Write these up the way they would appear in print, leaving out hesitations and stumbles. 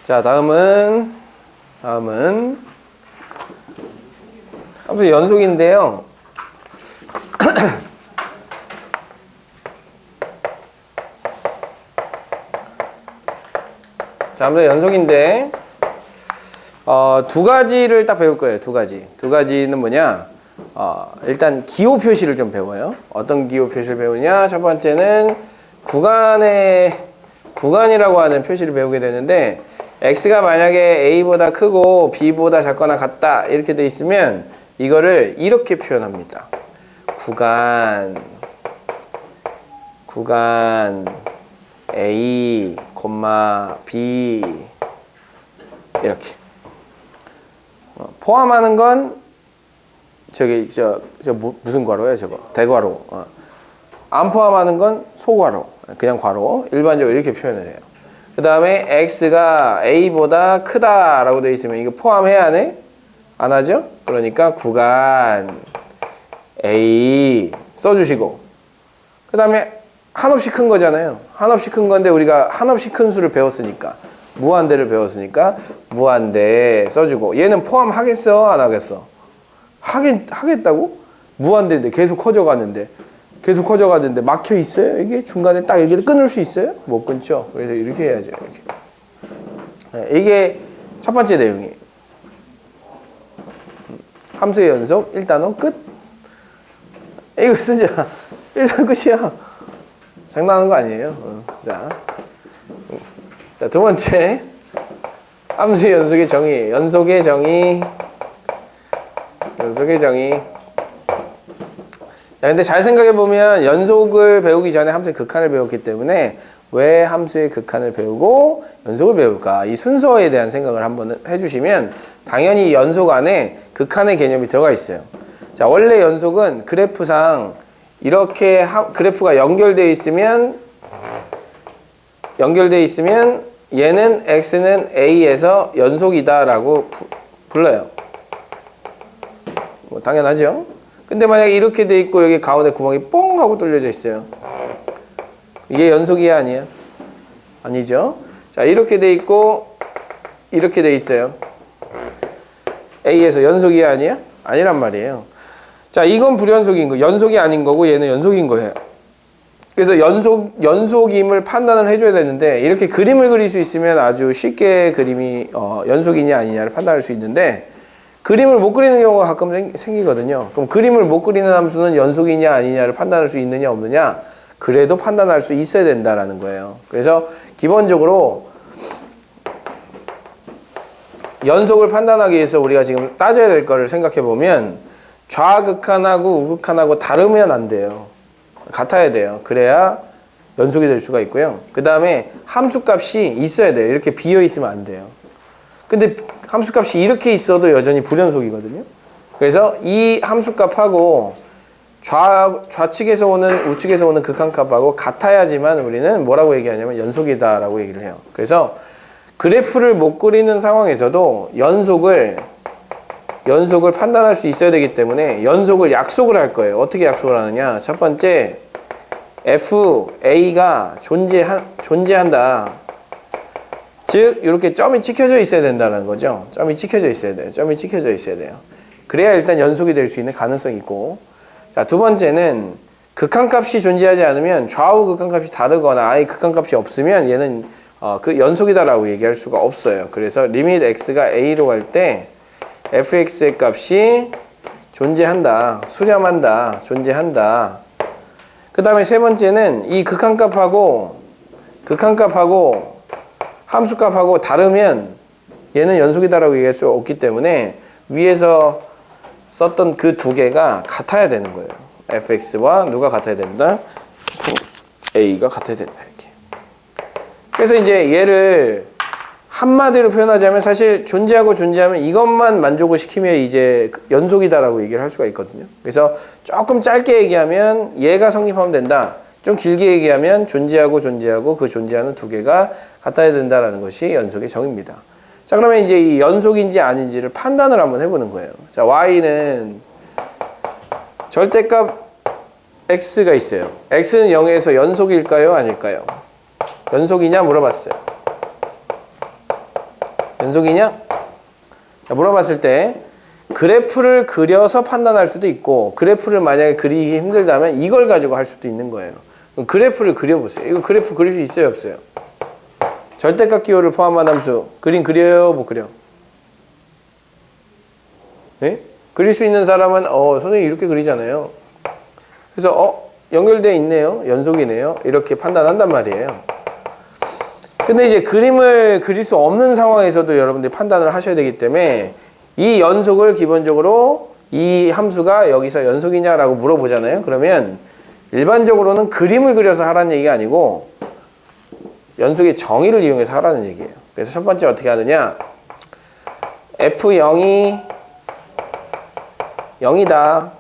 자, 다음은 함수 연속인데요. 자, 함수 연속인데 두 가지를 딱 배울 거예요. 두 가지는 뭐냐? 일단 기호 표시를 좀 배워요. 어떤 기호 표시를 배우냐? 첫 번째는 구간이라고 하는 표시를 배우게 되는데, x가 만약에 a보다 크고 b보다 작거나 같다 이렇게 돼 있으면 이거를 이렇게 표현합니다. 구간 a, b 이렇게 포함하는 건 무슨 괄호예요? 저거 대괄호. 안 포함하는 건 소괄호, 그냥 괄호. 일반적으로 이렇게 표현을 해요. 그 다음에 x가 a보다 크다라고 되어 있으면 이거 포함해야 하네? 안 하죠? 그러니까 구간 a 써주시고, 그 다음에 한없이 큰 거잖아요. 한없이 큰 건데 우리가 한없이 큰 수를 배웠으니까, 무한대를 배웠으니까 무한대 써주고, 얘는 포함하겠어? 안 하겠어? 하겠다고? 무한대인데 계속 커져가는데 막혀 있어요? 이게 중간에 딱 이렇게 끊을 수 있어요? 못 끊죠. 그래서 이렇게 해야죠. 이렇게. 네, 이게 첫 번째 내용이에요. 함수의 연속 1단원 끝. 이거 쓰자. 1단원 끝이야. 장난하는 거 아니에요. 자, 두 번째 함수의 연속의 정의. 연속의 정의. 자, 근데 잘 생각해보면 연속을 배우기 전에 함수의 극한을 배웠기 때문에 왜 함수의 극한을 배우고 연속을 배울까? 이 순서에 대한 생각을 한번 해주시면 당연히 연속 안에 극한의 개념이 들어가 있어요. 자, 원래 연속은 그래프상 이렇게 그래프가 연결되어 있으면 얘는 x는 a에서 연속이다라고 불러요. 뭐 당연하죠? 근데 만약에 이렇게 돼 있고 여기 가운데 구멍이 뽕 하고 뚫려져 있어요. 이게 연속이야, 아니야? 아니죠? 자, 이렇게 돼 있고 이렇게 돼 있어요. A에서 연속이야, 아니야? 아니란 말이에요. 자, 이건 불연속인 거, 연속이 아닌 거고 얘는 연속인 거예요. 그래서 연속임을 판단을 해줘야 되는데, 이렇게 그림을 그릴 수 있으면 아주 쉽게 그림이 연속이냐 아니냐를 판단할 수 있는데, 그림을 못 그리는 경우가 가끔 생기거든요. 그럼 그림을 못 그리는 함수는 연속이냐 아니냐를 판단할 수 있느냐 없느냐? 그래도 판단할 수 있어야 된다라는 거예요. 그래서 기본적으로 연속을 판단하기 위해서 우리가 지금 따져야 될 거를 생각해 보면, 좌극한하고 우극한하고 다르면 안 돼요. 같아야 돼요. 그래야 연속이 될 수가 있고요. 그 다음에 함수값이 있어야 돼요. 이렇게 비어 있으면 안 돼요. 근데 함수값이 이렇게 있어도 여전히 불연속이거든요. 그래서 이 함수값하고 좌측에서 오는 우측에서 오는 극한값하고 같아야지만 우리는 뭐라고 얘기하냐면 연속이다라고 얘기를 해요. 그래서 그래프를 못 그리는 상황에서도 연속을 판단할 수 있어야 되기 때문에 연속을 약속을 할 거예요. 어떻게 약속을 하느냐? 첫 번째, FA가 존재한다. 즉 이렇게 점이 찍혀져 있어야 된다는 거죠. 점이 찍혀져 있어야 돼요. 그래야 일단 연속이 될 수 있는 가능성이 있고, 자, 두 번째는 극한값이 존재하지 않으면 좌우 극한값이 다르거나 아예 극한값이 없으면 얘는 그 연속이다라고 얘기할 수가 없어요. 그래서 리밋 x가 a로 갈 때 fx의 값이 존재한다, 수렴한다, 존재한다. 그 다음에 세 번째는 이 극한값하고 함수값하고 다르면 얘는 연속이다라고 얘기할 수 없기 때문에 위에서 썼던 그 두 개가 같아야 되는 거예요. fx와 누가 같아야 된다? a가 같아야 된다, 이렇게. 그래서 이제 얘를 한마디로 표현하자면 사실 존재하고 존재하면 이것만 만족을 시키면 이제 연속이다라고 얘기를 할 수가 있거든요. 그래서 조금 짧게 얘기하면 얘가 성립하면 된다. 좀 길게 얘기하면 존재하고 그 존재하는 두 개가 같아야 된다라는 것이 연속의 정의입니다. 자, 그러면 이제 이 연속인지 아닌지를 판단을 한번 해보는 거예요. 자, y는 절대값 x가 있어요. x는 0에서 연속일까요? 아닐까요? 연속이냐 물어봤어요. 연속이냐? 자, 물어봤을 때 그래프를 그려서 판단할 수도 있고 그래프를 만약에 그리기 힘들다면 이걸 가지고 할 수도 있는 거예요. 그럼 그래프를 그려보세요. 이거 그래프 그릴 수 있어요, 없어요? 절대값 기호를 포함한 함수 그림 그려요, 못 그려? 네? 그릴 수 있는 사람은 선생님 이렇게 그리잖아요. 그래서 연결돼 있네요, 연속이네요, 이렇게 판단한단 말이에요. 근데 이제 그림을 그릴 수 없는 상황에서도 여러분들이 판단을 하셔야 되기 때문에 이 연속을 기본적으로 이 함수가 여기서 연속이냐라고 물어보잖아요. 그러면 일반적으로는 그림을 그려서 하라는 얘기가 아니고 연속의 정의를 이용해서 하라는 얘기예요. 그래서 첫 번째 어떻게 하느냐, F0이 0이다,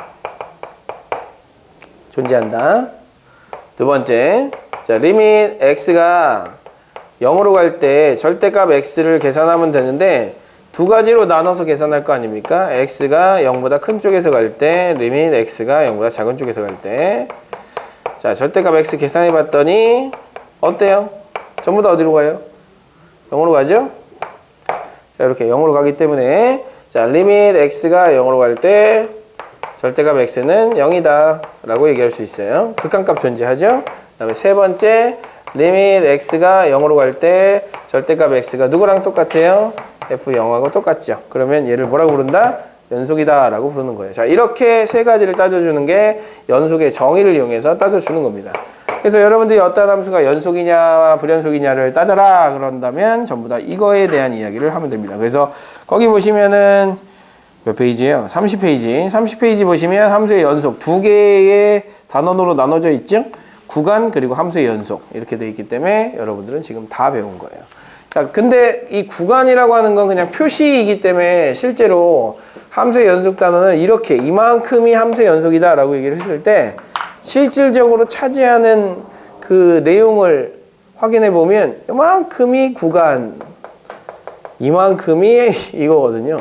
존재한다. 두 번째, 자, 리밋 x가 0으로 갈 때 절대값 x를 계산하면 되는데 두 가지로 나눠서 계산할 거 아닙니까? x가 0보다 큰 쪽에서 갈 때, 리밋 x가 0보다 작은 쪽에서 갈 때. 자, 절대값 x 계산해 봤더니 어때요? 전부 다 어디로 가요? 0으로 가죠? 자, 이렇게 0으로 가기 때문에 자, 리밋 x가 0으로 갈 때 절대값 x는 0이다 라고 얘기할 수 있어요. 극한값 존재하죠? 그 다음에 세 번째, 리밋 x가 0으로 갈 때 절대값 x가 누구랑 똑같아요? f0하고 똑같죠. 그러면 얘를 뭐라고 부른다? 연속이다 라고 부르는 거예요. 자, 이렇게 세 가지를 따져주는 게 연속의 정의를 이용해서 따져주는 겁니다. 그래서 여러분들이 어떤 함수가 연속이냐 불연속이냐를 따져라 그런다면 전부 다 이거에 대한 이야기를 하면 됩니다. 그래서 거기 보시면은 몇 페이지예요? 30페이지. 30페이지 보시면 함수의 연속 두 개의 단원으로 나눠져 있죠? 구간 그리고 함수의 연속 이렇게 돼 있기 때문에 여러분들은 지금 다 배운 거예요. 자, 근데 이 구간이라고 하는 건 그냥 표시이기 때문에 실제로 함수의 연속 단원은 이렇게 이만큼이 함수의 연속이다 라고 얘기를 했을 때 실질적으로 차지하는 그 내용을 확인해 보면 이만큼이 구간, 이만큼이 이거거든요.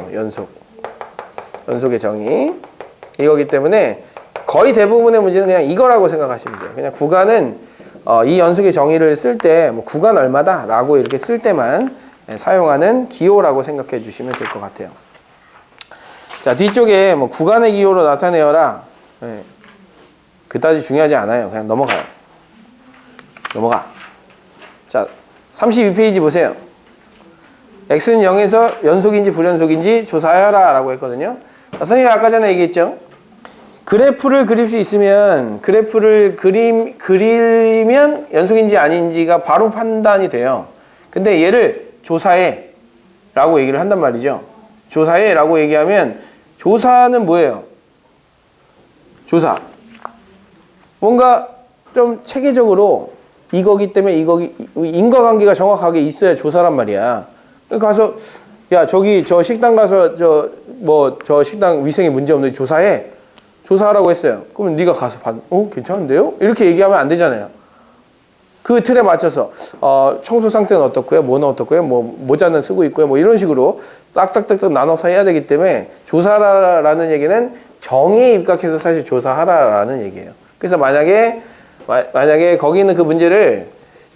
연속의 정의 이거기 때문에 거의 대부분의 문제는 그냥 이거라고 생각하시면 돼요. 그냥 구간은 이 연속의 정의를 쓸 때 뭐 구간 얼마다 라고 이렇게 쓸 때만 사용하는 기호라고 생각해 주시면 될 것 같아요. 자, 뒤쪽에 뭐 구간의 기호로 나타내어라. 그다지 중요하지 않아요. 그냥 넘어가요. 넘어가. 자, 32페이지 보세요. x는 0에서 연속인지 불연속인지 조사하여라 라고 했거든요. 자, 선생님이 아까 전에 얘기했죠. 그래프를 그릴 수 있으면 그래프를 그리면 연속인지 아닌지가 바로 판단이 돼요. 근데 얘를 조사해 라고 얘기를 한단 말이죠. 조사해 라고 얘기하면 조사는 뭐예요? 조사. 뭔가 좀 체계적으로 이거기 때문에 인과관계가 정확하게 있어야 조사란 말이야. 가서 야, 저기 저 식당 가서 저 식당 위생에 문제 없는지 조사해. 조사하라고 했어요. 그러면 네가 가서 괜찮은데요? 이렇게 얘기하면 안 되잖아요. 그 틀에 맞춰서 청소 상태는 어떻고요? 뭐는 어떻고요? 뭐 모자는 쓰고 있고요. 뭐 이런 식으로 딱딱딱딱 나눠서 해야 되기 때문에 조사라는 얘기는 정의에 입각해서 사실 조사하라라는 얘기예요. 그래서 만약에 거기 있는 그 문제를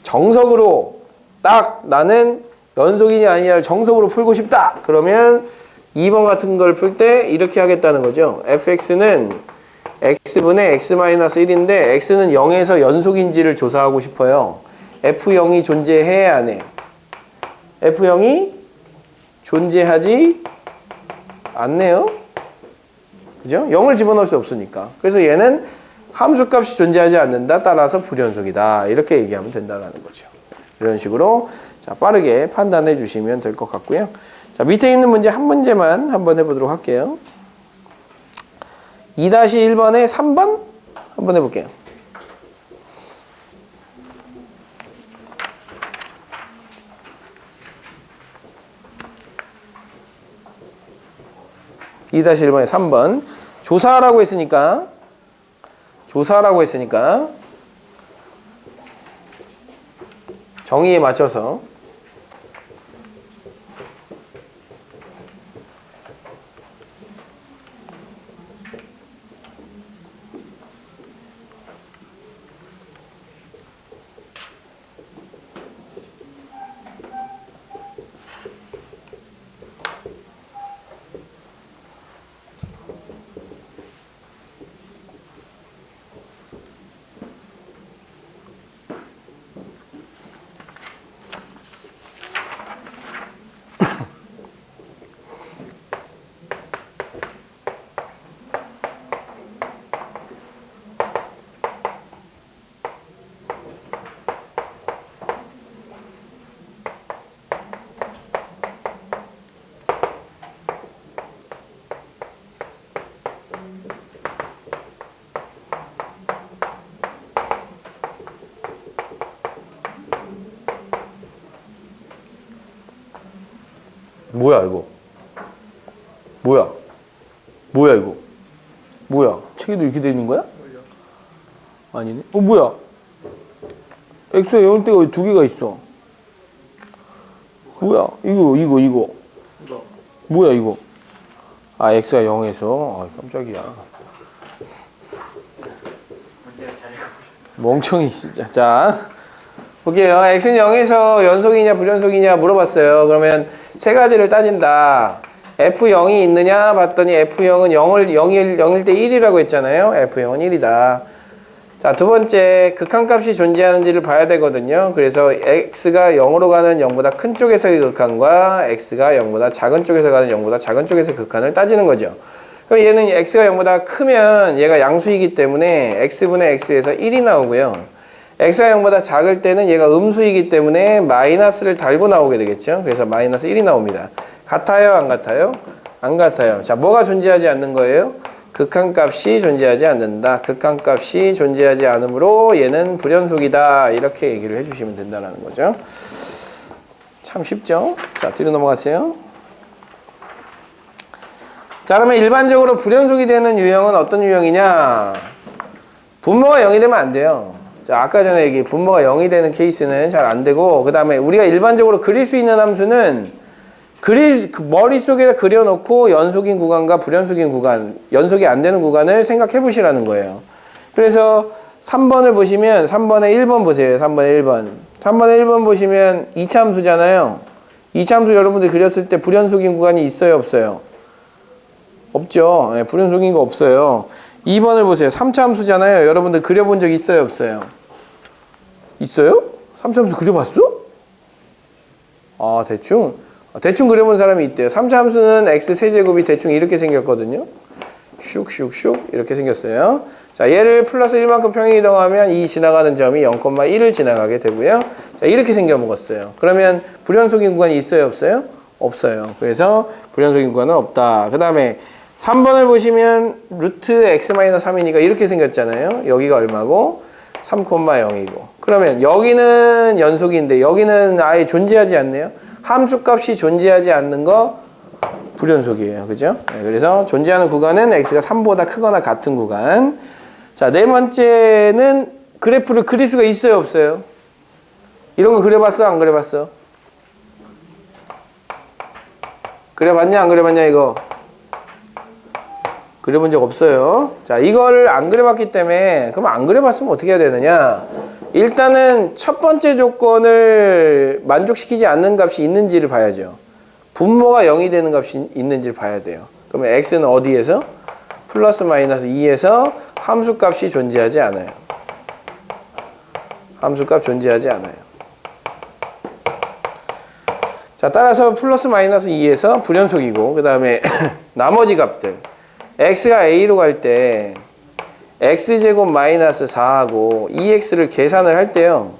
정석으로 딱 나는 연속이냐 아니냐를 정석으로 풀고 싶다. 그러면 2번 같은 걸 풀 때 이렇게 하겠다는 거죠. fx는 x분의 x-1인데 x는 0에서 연속인지를 조사하고 싶어요. f0이 존재해 안 해? f0이 존재하지 않네요. 그죠? 0을 집어넣을 수 없으니까. 그래서 얘는 함수값이 존재하지 않는다. 따라서 불연속이다. 이렇게 얘기하면 된다는 거죠. 이런 식으로 자, 빠르게 판단해 주시면 될 것 같고요. 자, 밑에 있는 문제 한 문제만 한번 해보도록 할게요. 2-1번에 3번 한번 해볼게요. (2-1번에) 3번 조사라고 했으니까 정의에 맞춰서 뭐야 이거? 뭐야? 뭐야 이거? 뭐야? 책에도 이렇게 돼 있는 거야? 아니네. 뭐야? x가 0일 때가 왜 두 개가 있어? 뭐야? 이거. 뭐야 이거? 아, x가 0에서. 아, 깜짝이야. 멍청이 진짜. 자, 볼게요. x는 0에서 연속이냐 불연속이냐 물어봤어요. 그러면 세 가지를 따진다. f0이 있느냐 봤더니 f0은 0일 때 1이라고 했잖아요. f0은 1이다. 자, 두 번째, 극한값이 존재하는지를 봐야 되거든요. 그래서 x가 0으로 가는 0보다 큰 쪽에서의 극한과 x가 0보다 작은 쪽에서 가는 0보다 작은 쪽에서의 극한을 따지는 거죠. 그럼 얘는 x가 0보다 크면 얘가 양수이기 때문에 x분의 x에서 1이 나오고요. x가 0보다 작을 때는 얘가 음수이기 때문에 마이너스를 달고 나오게 되겠죠. 그래서 마이너스 1이 나옵니다. 같아요? 안 같아요? 안 같아요. 자, 뭐가 존재하지 않는 거예요? 극한값이 존재하지 않는다. 극한값이 존재하지 않으므로 얘는 불연속이다. 이렇게 얘기를 해주시면 된다는 거죠. 참 쉽죠? 자, 뒤로 넘어가세요. 자, 그러면 일반적으로 불연속이 되는 유형은 어떤 유형이냐? 분모가 0이 되면 안 돼요. 자, 아까 전에 분모가 0이 되는 케이스는 잘 안 되고, 그 다음에 우리가 일반적으로 그릴 수 있는 함수는 머릿속에 그려놓고 연속인 구간과 불연속인 구간, 연속이 안 되는 구간을 생각해 보시라는 거예요. 그래서 3번을 보시면 3번에 1번 보세요. 3번에 1번. 3번에 1번 보시면 2차 함수잖아요. 2차 함수 여러분들 그렸을 때 불연속인 구간이 있어요, 없어요? 없죠. 네, 불연속인 거 없어요. 2번을 보세요. 3차 함수잖아요. 여러분들 그려본 적 있어요, 없어요? 있어요? 3차 함수 그려봤어? 아, 대충 그려본 사람이 있대요. 3차 함수는 x 세제곱이 대충 이렇게 생겼거든요. 슉슉슉 이렇게 생겼어요. 자, 얘를 플러스 1만큼 평행이동하면 이 지나가는 점이 0,1을 지나가게 되고요. 자, 이렇게 생겨 먹었어요. 그러면 불연속인 구간이 있어요, 없어요? 없어요. 그래서 불연속인 구간은 없다. 그 다음에 3번을 보시면 루트 x-3이니까 이렇게 생겼잖아요. 여기가 얼마고? 3,0이고. 그러면 여기는 연속인데 여기는 아예 존재하지 않네요. 함수값이 존재하지 않는 거 불연속이에요. 그죠? 네, 그래서 존재하는 구간은 x가 3보다 크거나 같은 구간. 자, 네 번째는 그래프를 그릴 수가 있어요, 없어요? 이런 거 그려봤어, 안 그려봤어? 그려봤냐, 안 그려봤냐, 이거? 그려본 적 없어요. 자, 이거를 안 그려봤기 때문에, 그럼 안 그려봤으면 어떻게 해야 되느냐? 일단은 첫 번째 조건을 만족시키지 않는 값이 있는지를 봐야죠. 분모가 0이 되는 값이 있는지를 봐야 돼요. 그러면 x는 어디에서? 플러스 마이너스 2에서 함수값이 존재하지 않아요. 함수값 존재하지 않아요. 자, 따라서 플러스 마이너스 2에서 불연속이고, 그 다음에 나머지 값들. x가 a로 갈 때 x제곱 마이너스 4하고 2x를 계산을 할 때요.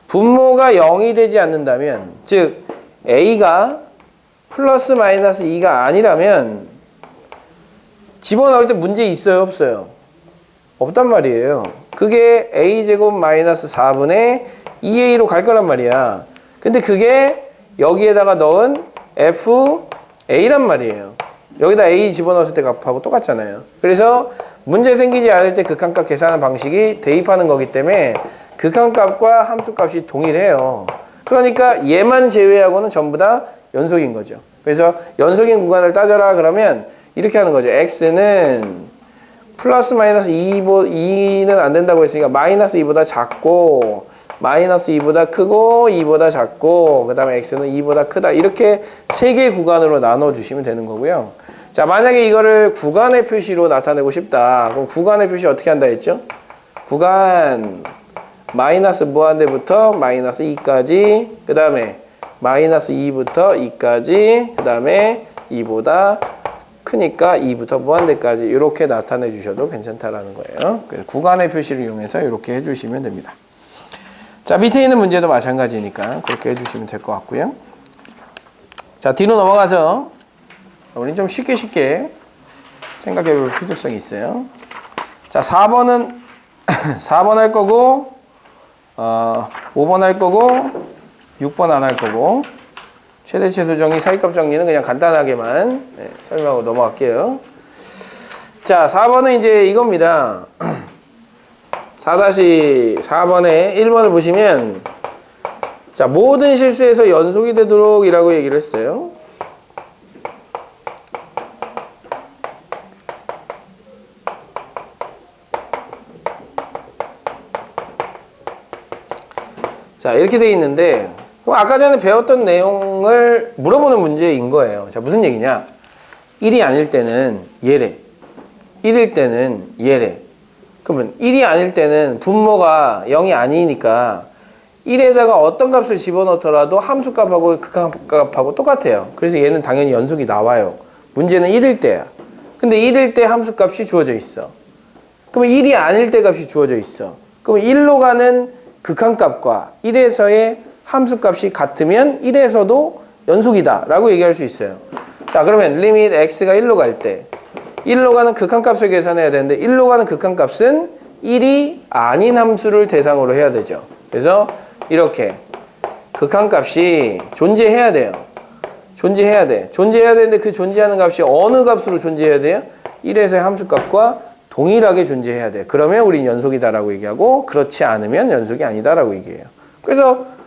분모가 0이 되지 않는다면, 즉 a가 플러스 마이너스 2가 아니라면 집어넣을 때 문제 있어요, 없어요? 없단 말이에요. 그게 a제곱 마이너스 4분의 2a로 갈 거란 말이야. 근데 그게 여기에다가 넣은 fa란 말이에요. 여기다 a 집어넣었을 때 값하고 똑같잖아요. 그래서 문제 생기지 않을 때 극한값 계산하는 방식이 대입하는 거기 때문에 극한값과 함수값이 동일해요. 그러니까 얘만 제외하고는 전부 다 연속인 거죠. 그래서 연속인 구간을 따져라 그러면 이렇게 하는 거죠. x는 플러스 마이너스 2는 안 된다고 했으니까 마이너스 2보다 작고 마이너스 2보다 크고 2보다 작고 그 다음에 x는 2보다 크다. 이렇게 세 개 구간으로 나눠주시면 되는 거고요. 자, 만약에 이거를 구간의 표시로 나타내고 싶다. 그럼 구간의 표시 어떻게 한다 했죠? 구간 마이너스 무한대부터 마이너스 2까지 그 다음에 마이너스 2부터 2까지 그 다음에 2보다 크니까 2부터 무한대까지 이렇게 나타내 주셔도 괜찮다라는 거예요. 그래서 구간의 표시를 이용해서 이렇게 해주시면 됩니다. 자, 밑에 있는 문제도 마찬가지니까 그렇게 해주시면 될 것 같고요. 자, 뒤로 넘어가서 우리는 좀 쉽게 생각해 볼 필요성이 있어요. 자, 4번은 4번 할 거고 5번 할 거고 6번 안 할 거고 최대 최소 정리, 사이값 정리는 그냥 간단하게만 설명하고 넘어갈게요. 자, 4번은 이제 이겁니다. 4-4번에 1번을 보시면 자, 모든 실수에서 연속이 되도록 이라고 얘기를 했어요. 자, 이렇게 돼 있는데 그럼 아까 전에 배웠던 내용을 물어보는 문제인 거예요. 자, 무슨 얘기냐? 1이 아닐 때는 얘래. 1일 때는 얘래. 그러면 1이 아닐 때는 분모가 0이 아니니까 1에다가 어떤 값을 집어넣더라도 함수값하고 극한값하고 똑같아요. 그래서 얘는 당연히 연속이 나와요. 문제는 1일 때야. 근데 1일 때 함수값이 주어져 있어. 그러면 1이 아닐 때 값이 주어져 있어. 그럼 1로 가는 극한값과 1에서의 함수값이 같으면 1에서도 연속이다 라고 얘기할 수 있어요. 자, 그러면 리밋 x가 1로 갈 때 1로 가는 극한값을 계산해야 되는데 1로 가는 극한값은 1이 아닌 함수를 대상으로 해야 되죠. 그래서 이렇게 극한값이 존재해야 돼요. 존재해야 돼. 존재해야 되는데 그 존재하는 값이 어느 값으로 존재해야 돼요? 1에서의 함수값과 동일하게 존재해야 돼. 그러면 우린 연속이다라고 얘기하고 그렇지 않으면 연속이 아니다라고 얘기해요. 그래서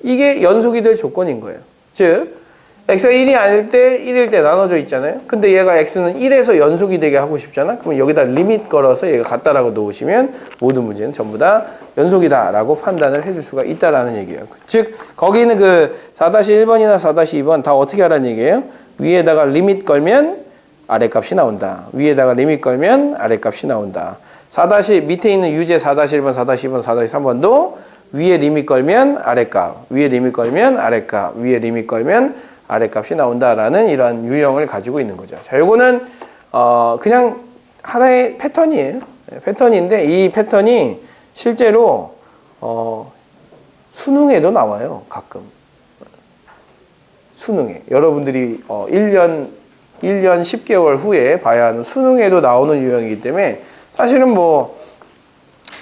이게 연속이 될 조건인 거예요. 즉 x가 1이 아닐 때 1일 때 나눠져 있잖아요. 근데 얘가 x는 1에서 연속이 되게 하고 싶잖아. 그럼 여기다 리밋 걸어서 얘가 같다라고 놓으시면 모든 문제는 전부 다 연속이다라고 판단을 해줄 수가 있다라는 얘기예요. 즉 거기는 그 4-1번이나 4-2번 다 어떻게 하라는 얘기예요? 위에다가 리밋 걸면 아래값이 나온다. 위에다가 리밋 걸면 아래값이 나온다. 4- 밑에 있는 유제 4-1번, 4-2번, 4-3번도 위에 리밋 걸면 아래값, 위에 리밋 걸면 아래값, 위에 리밋 걸면 아래값이 나온다라는 이러한 유형을 가지고 있는 거죠. 자, 요거는 그냥 하나의 패턴이에요. 패턴인데 이 패턴이 실제로 수능에도 나와요. 가끔. 수능에. 여러분들이 1년 10개월 후에 봐야 하는 수능에도 나오는 유형이기 때문에 사실은 뭐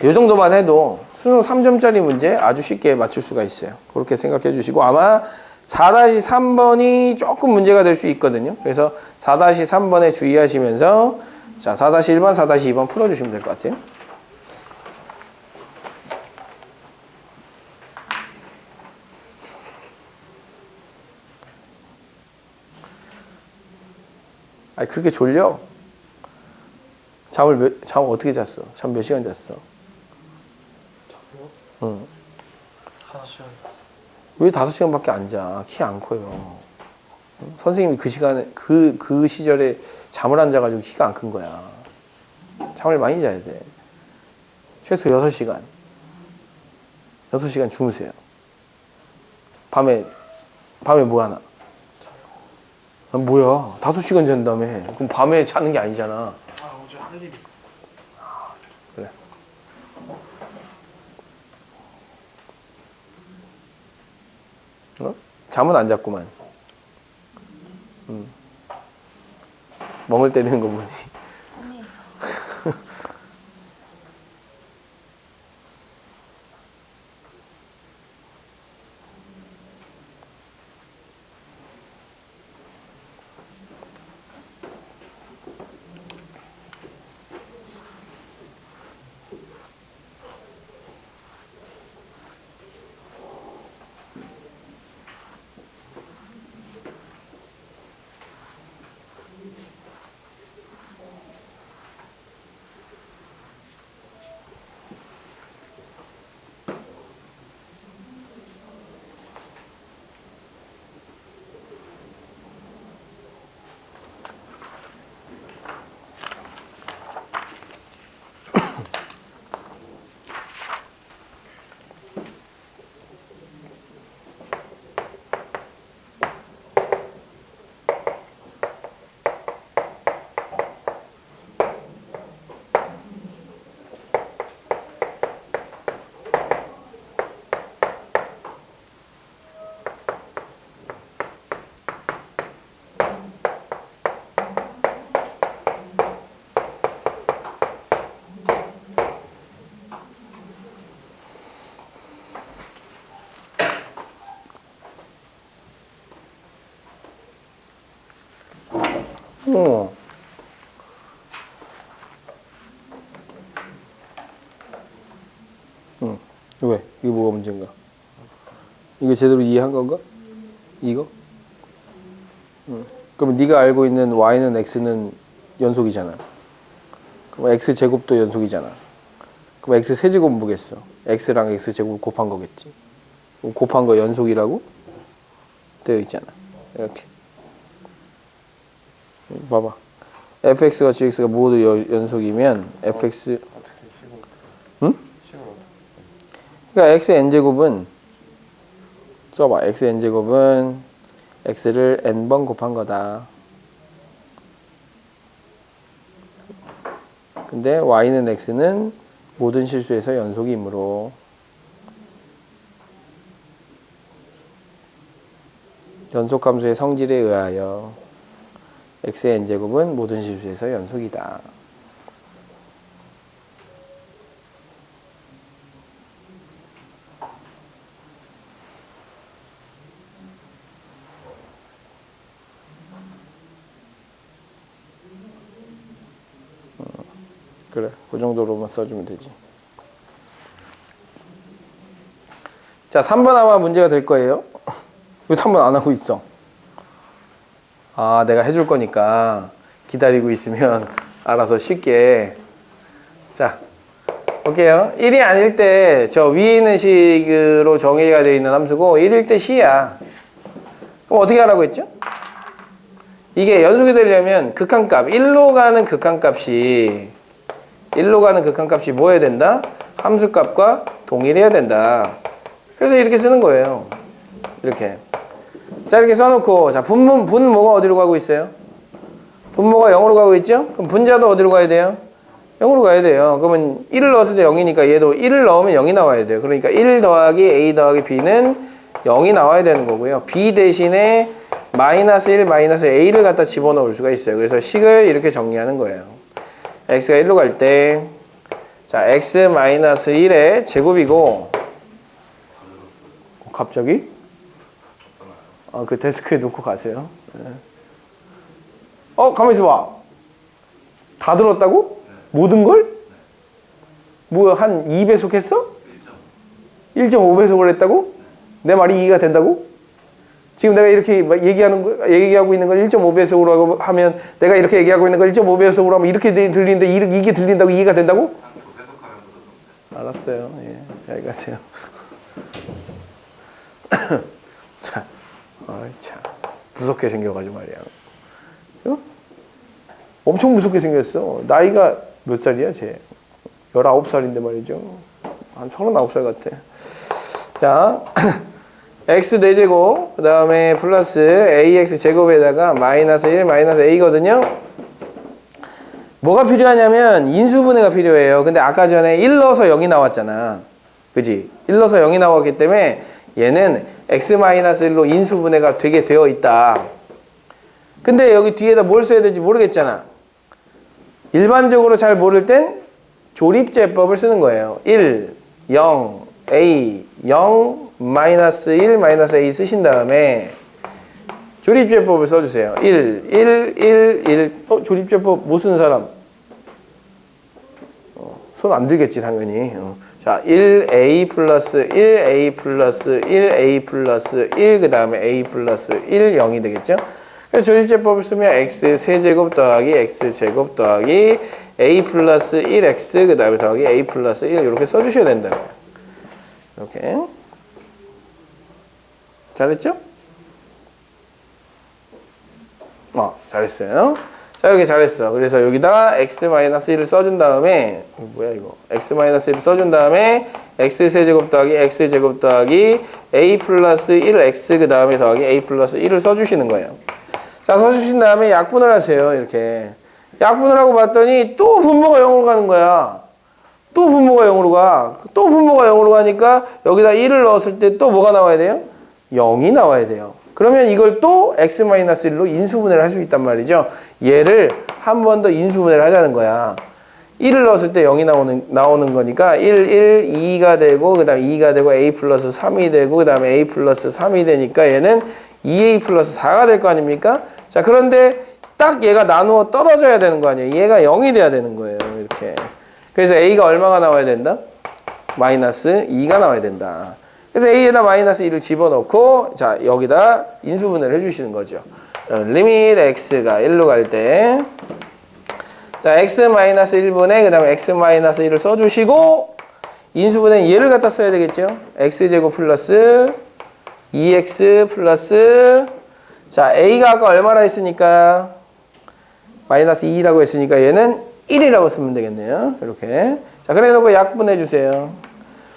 이 정도만 해도 수능 3점짜리 문제 아주 쉽게 맞출 수가 있어요. 그렇게 생각해 주시고 아마 4-3번이 조금 문제가 될 수 있거든요. 그래서 4-3번에 주의하시면서 자 4-1번, 4-2번 풀어주시면 될 것 같아요. 아니 그렇게 졸려? 잠 어떻게 잤어? 잠 몇 시간 잤어? 응. 5시간 잤어. 왜 5시간밖에 안 자? 키 안 커요. 선생님이 그 시간에 그 시절에 잠을 안 자가지고 키가 안 큰 거야. 잠을 많이 자야 돼. 최소 6시간. 6시간 주무세요. 밤에 뭐 하나? 아, 뭐야? 5시간 잔다며. 그럼 밤에 자는 게 아니잖아. 어제 할 일이 있어. 그래. 잠은 안 잤구만. 멍을 때리는 거 보지. 어. 응. 왜? 이거 뭐가 문제인가? 이거 제대로 이해한 건가? 이거? 응. 그럼 네가 알고 있는 y는 x는 연속이잖아. 그럼 x 제곱도 연속이잖아. 그럼 x 세제곱 뭐겠어? x랑 x 제곱 곱한 거겠지. 그럼 곱한 거 연속이라고 되어 있잖아. 이렇게. 봐봐. fx가 gx가 모두 연속이면 fx 응? 그러니까 x n제곱은 써봐. x n제곱은 x를 n번 곱한 거다. 근데 y는 x는 모든 실수에서 연속이므로 연속함수의 성질에 의하여 x의 n제곱은 모든 실수에서 연속이다. 그래, 그 정도로만 써주면 되지. 자, 3번 아마 문제가 될 거예요. 왜 3번 안 하고 있어? 아, 내가 해줄 거니까 기다리고 있으면 알아서 쉽게. 자, 볼게요. 1이 아닐 때 저 위에 있는 식으로 정의가 되어 있는 함수고 1일 때 C야. 그럼 어떻게 하라고 했죠? 이게 연속이 되려면 극한값, 1로 가는 극한값이 뭐 해야 된다? 함수값과 동일해야 된다. 그래서 이렇게 쓰는 거예요. 이렇게. 자, 이렇게 써놓고, 자, 분모가 어디로 가고 있어요? 분모가 0으로 가고 있죠? 그럼 분자도 어디로 가야 돼요? 0으로 가야 돼요. 그러면 1을 넣었을 때 0이니까 얘도 1을 넣으면 0이 나와야 돼요. 그러니까 1 더하기 a 더하기 b는 0이 나와야 되는 거고요. b 대신에 마이너스 1, 마이너스 a를 갖다 집어넣을 수가 있어요. 그래서 식을 이렇게 정리하는 거예요. x가 1로 갈 때, 자, x 마이너스 1의 제곱이고, 갑자기? 그 데스크에 놓고 가세요. 가만히 있어봐. 다 들었다고? 모든 걸? 뭐야, 한 2배속 했어? 1.5배속을 했다고? 내 말이 이해가 된다고? 지금 내가 이렇게 얘기하고 있는 걸 1.5배속으로 하면, 내가 이렇게 얘기하고 있는 걸 1.5배속으로 하면 이렇게 들리는데 이게 들린다고 이해가 된다고? 알았어요. 예, 여기 가세요. 자, 참 무섭게 생겨가지고 말이야. 어? 엄청 무섭게 생겼어. 나이가 몇 살이야, 쟤? 19살인데 말이죠. 한 39살 같아. 자, x 4제곱, 그 다음에 플러스 ax 제곱에다가 마이너스 1, 마이너스 a거든요. 뭐가 필요하냐면 인수분해가 필요해요. 근데 아까 전에 1 넣어서 0이 나왔잖아. 그지? 1 넣어서 0이 나왔기 때문에 얘는 x-1로 인수분해가 되게 되어 있다. 근데 여기 뒤에다 뭘 써야 될지 모르겠잖아. 일반적으로 잘 모를 땐 조립제법을 쓰는 거예요. 1, 0, a, 0, 마이너스 1, 마이너스 a 쓰신 다음에 조립제법을 써주세요. 1, 1, 1, 1. 조립제법 못 쓰는 사람? 손 안 들겠지, 당연히. 자, 1a 플러스 1a 플러스 1a 플러스 1, 그 다음에 a 플러스 1, 0이 되겠죠? 그래서 조립제법을 쓰면 x 세제곱 더하기 x 제곱 더하기 a 플러스 1x, 그 다음에 더하기 a 플러스 1, 이렇게 써주셔야 된다고요. 이렇게. 잘했죠? 잘했어요. 자, 이렇게 잘했어. 그래서 여기다가 x-1을 써준 다음에, 뭐야 이거? x-1을 써준 다음에 x 세제곱 더하기 x 제곱 더하기 a 플러스 1x, 그 다음에 더하기 a 플러스 1을 써주시는 거예요. 자, 써주신 다음에 약분을 하세요. 이렇게. 약분을 하고 봤더니 또 분모가 0으로 가는 거야. 또 분모가 0으로 가. 또 분모가 0으로 가니까 여기다 1을 넣었을 때 또 뭐가 나와야 돼요? 0이 나와야 돼요. 그러면 이걸 또 x-1로 인수분해를 할 수 있단 말이죠. 얘를 한 번 더 인수분해를 하자는 거야. 1을 넣었을 때 0이 나오는 거니까 1, 1, 2가 되고 그 다음에 2가 되고 a 플러스 3이 되고 그 다음에 a 플러스 3이 되니까 얘는 2a 플러스 4가 될 거 아닙니까? 자, 그런데 딱 얘가 나누어 떨어져야 되는 거 아니에요. 얘가 0이 돼야 되는 거예요. 이렇게. 그래서 a가 얼마가 나와야 된다? 마이너스 2가 나와야 된다. 그래서 a에다 마이너스 2를 집어넣고 자 여기다 인수분해를 해주시는 거죠. 리밋 x가 1로 갈 때 자 x 마이너스 1분의 그 다음에 x 마이너스 1을 써주시고 인수분해 얘를 갖다 써야 되겠죠. x제곱 플러스 2x 플러스 자 a가 아까 얼마나 했으니까 마이너스 2라고 했으니까 얘는 1이라고 쓰면 되겠네요. 이렇게 자 그래 놓고 약분해 주세요.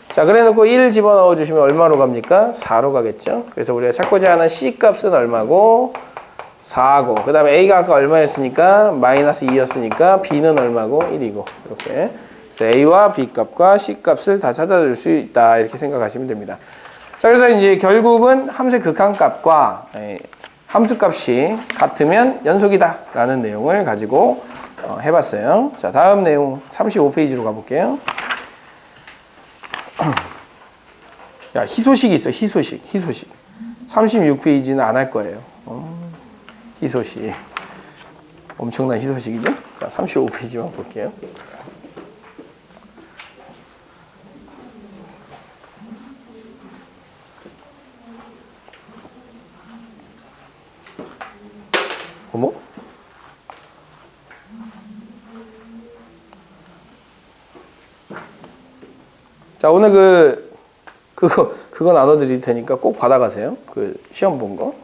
자 그래 놓고 1 집어넣어 주시면 얼마로 갑니까? 4로 가겠죠. 그래서 우리가 찾고자 하는 c 값은 얼마고? 4고 그 다음에 a가 아까 얼마였으니까 마이너스 2였으니까 b는 얼마고? 1이고 이렇게 그래서 a와 b 값과 c 값을 다 찾아줄 수 있다 이렇게 생각하시면 됩니다. 자 그래서 이제 결국은 함수의 극한값과 함수값이 같으면 연속이다 라는 내용을 가지고 해봤어요. 자 다음 내용 35페이지로 가볼게요. 야 희소식이 있어. 희소식 36페이지는 안 할 거예요. 희소식 엄청난 희소식이죠. 자 35페이지만 볼게요. 어머? 자 오늘 그거 나눠드릴 테니까 꼭 받아가세요. 그 시험 본 거.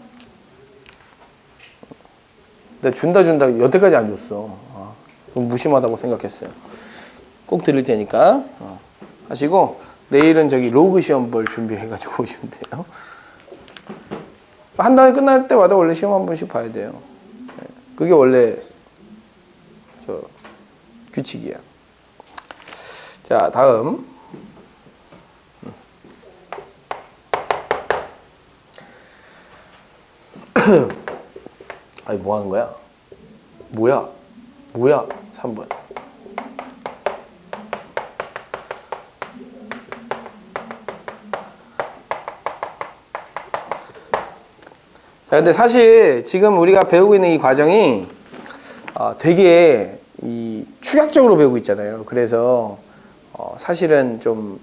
근데 준다 여태까지 안 줬어. 너무 무심하다고 생각했어요. 꼭 드릴 테니까 하시고 내일은 저기 로그 시험 볼 준비해가지고 오시면 돼요. 한 달이 끝날 때마다 원래 시험 한 번씩 봐야 돼요. 그게 원래 규칙이야. 자 다음 아니 뭐 하는 거야? 뭐야 3번. 자 근데 사실 지금 우리가 배우고 있는 이 과정이 되게 이 축약적으로 배우고 있잖아요. 그래서 사실은 좀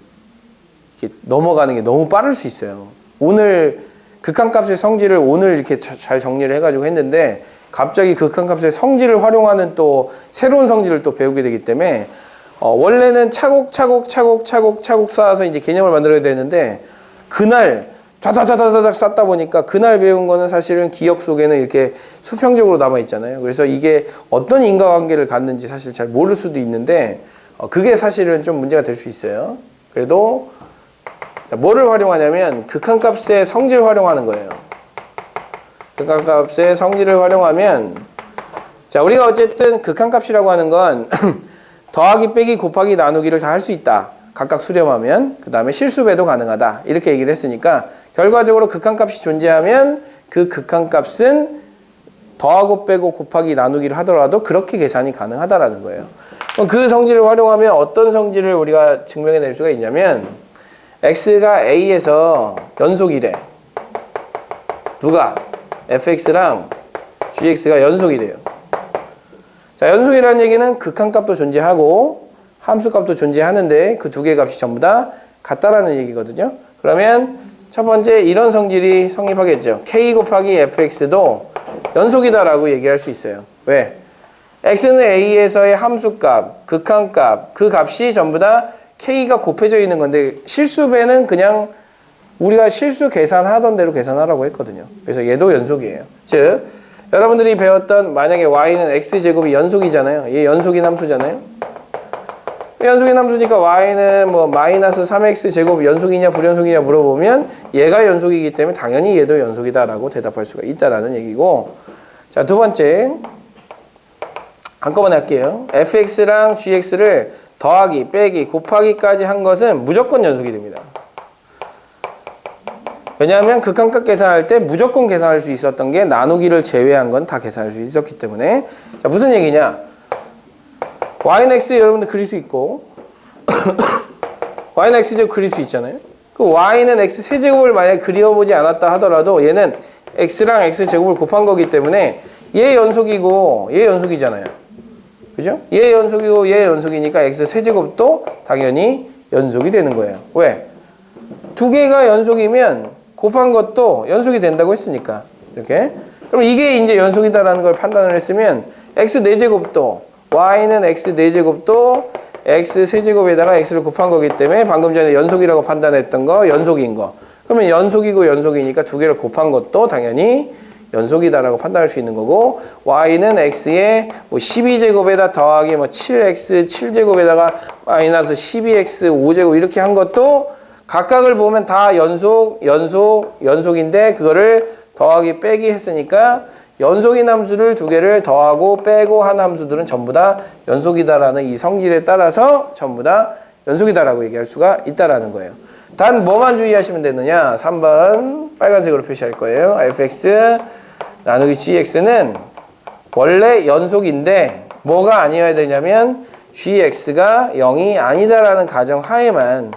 이렇게 넘어가는 게 너무 빠를 수 있어요. 오늘 극한값의 성질을 오늘 이렇게 잘 정리를 해가지고 했는데 갑자기 극한값의 성질을 활용하는 또 새로운 성질을 또 배우게 되기 때문에 원래는 차곡차곡 쌓아서 이제 개념을 만들어야 되는데 그날 다다다다닥 쌓다 보니까 그날 배운 거는 사실은 기억 속에는 이렇게 수평적으로 남아 있잖아요. 그래서 이게 어떤 인과관계를 갖는지 사실 잘 모를 수도 있는데 그게 사실은 좀 문제가 될 수 있어요. 그래도 뭐를 활용하냐면 극한값의 성질 활용하는 거예요. 극한값의 성질을 활용하면 자 우리가 어쨌든 극한값이라고 하는 건 더하기 빼기 곱하기 나누기를 다 할 수 있다. 각각 수렴하면 그 다음에 실수배도 가능하다. 이렇게 얘기를 했으니까 결과적으로 극한값이 존재하면 그 극한값은 더하고 빼고 곱하기 나누기를 하더라도 그렇게 계산이 가능하다라는 거예요. 그럼 그 성질을 활용하면 어떤 성질을 우리가 증명해낼 수가 있냐면 x가 a에서 연속이래. 누가? fx랑 gx가 연속이래요. 자, 연속이라는 얘기는 극한값도 존재하고 함수값도 존재하는데 그 두 개의 값이 전부 다 같다라는 얘기거든요. 그러면 첫 번째 이런 성질이 성립하겠죠. k 곱하기 fx도 연속이다라고 얘기할 수 있어요. 왜? x는 a에서의 함수값, 극한값, 그 값이 전부 다 k가 곱해져 있는 건데 실수배는 그냥 우리가 실수 계산하던 대로 계산하라고 했거든요. 그래서 얘도 연속이에요. 즉 여러분들이 배웠던 만약에 y는 x제곱이 연속이잖아요. 얘 연속인 함수잖아요. 연속인 함수니까 y는 뭐 마이너스 3x 제곱 연속이냐 불연속이냐 물어보면 얘가 연속이기 때문에 당연히 얘도 연속이다라고 대답할 수가 있다라는 얘기고, 자, 두 번째 한꺼번에 할게요. fx랑 gx를 더하기, 빼기, 곱하기까지 한 것은 무조건 연속이 됩니다. 왜냐하면 극한값 계산할 때 무조건 계산할 수 있었던 게 나누기를 제외한 건 다 계산할 수 있었기 때문에. 자, 무슨 얘기냐? y는 x 여러분들 그릴 수 있고 y는 x제곱 그릴 수 있잖아요. 그 y는 x 세제곱을 만약에 그려보지 않았다 하더라도 얘는 x랑 x제곱을 곱한 거기 때문에 얘 연속이고 얘 연속이잖아요. 그죠? 얘 연속이고 얘 연속이니까 x 세제곱도 당연히 연속이 되는 거예요. 왜? 두 개가 연속이면 곱한 것도 연속이 된다고 했으니까. 이렇게. 그럼 이게 이제 연속이다라는 걸 판단을 했으면 x 4제곱도 y는 x 4제곱도 x 세제곱에다가 x를 곱한 거기 때문에 방금 전에 연속이라고 판단했던 거 연속인 거. 그러면 연속이고 연속이니까 두 개를 곱한 것도 당연히 연속이다라고 판단할 수 있는 거고, y는 x에 뭐 12제곱에다 더하기 뭐 7x 7제곱에다가 마이너스 12x 5제곱 이렇게 한 것도 각각을 보면 다 연속인데 그거를 더하기 빼기 했으니까 연속인 함수를 두 개를 더하고 빼고 한 함수들은 전부 다 연속이다라는 이 성질에 따라서 전부 다 연속이다라고 얘기할 수가 있다라는 거예요. 단 뭐만 주의하시면 되느냐? 3번 빨간색으로 표시할 거예요. fx 나누기 gx는 원래 연속인데 뭐가 아니어야 되냐면 gx가 0이 아니다라는 가정하에만,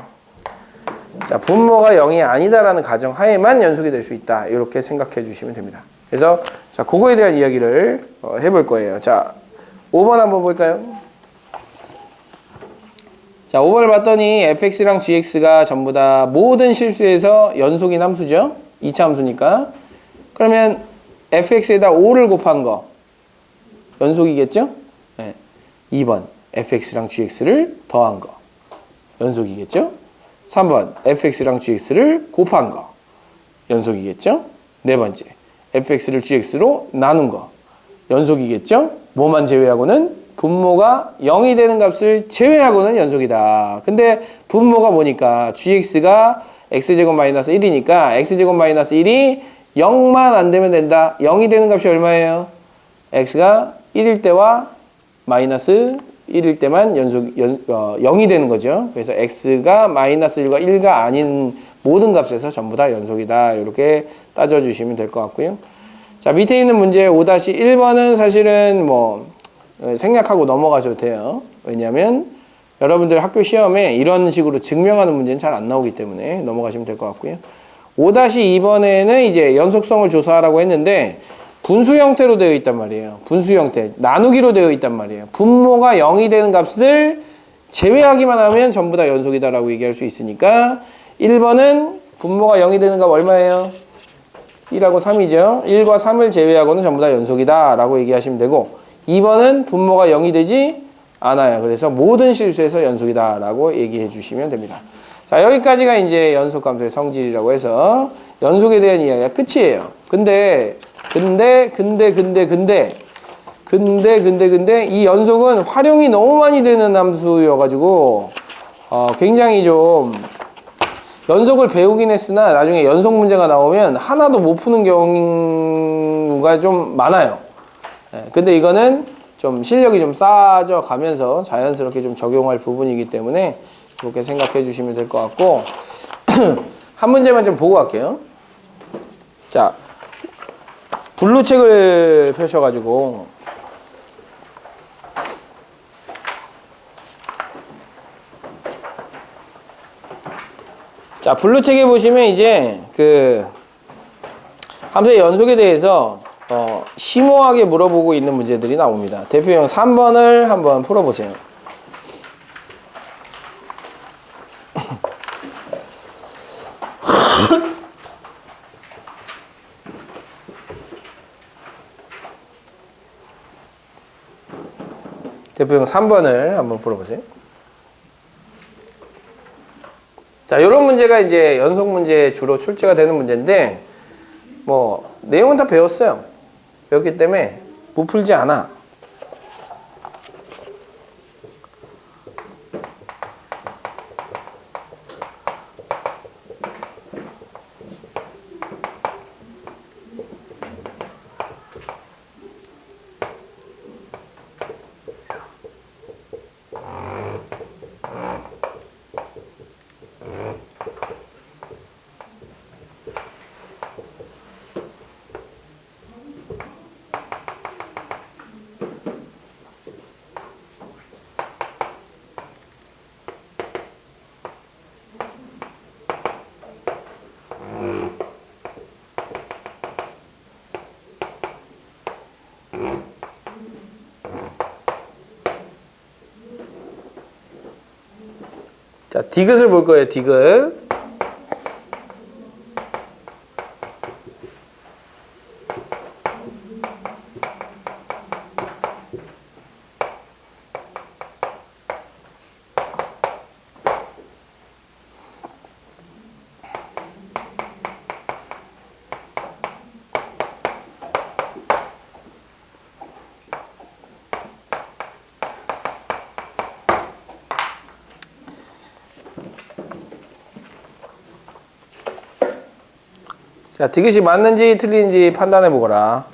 자, 분모가 0이 아니다라는 가정하에만 연속이 될 수 있다. 이렇게 생각해 주시면 됩니다. 그래서 자, 그거에 대한 이야기를 해볼 거예요. 자, 5번 한번 볼까요? 자, 5번을 봤더니 fx랑 gx가 전부 다 모든 실수에서 연속인 함수죠. 2차 함수니까. 그러면 fx에다 5를 곱한 거 연속이겠죠? 네. 2번 fx랑 gx를 더한 거 연속이겠죠? 3번 fx랑 gx를 곱한 거 연속이겠죠? 네 번째 fx를 gx로 나눈 거 연속이겠죠? 뭐만 제외하고는 분모가 0이 되는 값을 제외하고는 연속이다. 근데 분모가 뭐니까 gx가 x제곱 마이너스 1이니까 x제곱 마이너스 1이 0만 안 되면 된다. 0이 되는 값이 얼마예요? x가 1일 때와 마이너스 1일 때만 0이 되는 거죠. 그래서 x가 마이너스 1과 1가 아닌 모든 값에서 전부 다 연속이다. 이렇게 따져주시면 될 것 같고요. 자, 밑에 있는 문제 5-1번은 사실은 뭐 생략하고 넘어가셔도 돼요. 왜냐하면 여러분들 학교 시험에 이런 식으로 증명하는 문제는 잘 안 나오기 때문에 넘어가시면 될 것 같고요. 5-2번에는 이제 연속성을 조사하라고 했는데 분수 형태로 되어 있단 말이에요. 분수 형태. 나누기로 되어 있단 말이에요. 분모가 0이 되는 값을 제외하기만 하면 전부 다 연속이다라고 얘기할 수 있으니까 1번은 분모가 0이 되는 값 얼마예요? 1하고 3이죠. 1과 3을 제외하고는 전부 다 연속이다라고 얘기하시면 되고 2번은 분모가 0이 되지 않아요. 그래서 모든 실수에서 연속이다라고 얘기해 주시면 됩니다. 자, 여기까지가 이제 연속함수의 성질이라고 해서 연속에 대한 이야기가 끝이에요. 근데 이 연속은 활용이 너무 많이 되는 함수여가지고 굉장히 좀 연속을 배우긴 했으나 나중에 연속 문제가 나오면 하나도 못 푸는 경우가 좀 많아요. 근데 이거는 좀 실력이 좀 쌓아져 가면서 자연스럽게 좀 적용할 부분이기 때문에 그렇게 생각해 주시면 될 것 같고 한 문제만 좀 보고 갈게요. 자, 블루책을 펴셔가지고 자, 블루책에 보시면 이제 그 함수의 연속에 대해서 심오하게 물어보고 있는 문제들이 나옵니다. 대표형 3번을 한번 풀어보세요. 대표형 3번을 한번 풀어보세요. 자, 이런 문제가 이제 연속 문제에 주로 출제가 되는 문제인데, 뭐, 내용은 다 배웠어요. 배웠기 때문에 못 풀지 않아. 자, 디귿을 볼 거예요. 디귿. 자, 디귿이 맞는지 틀린지 판단해 보거라.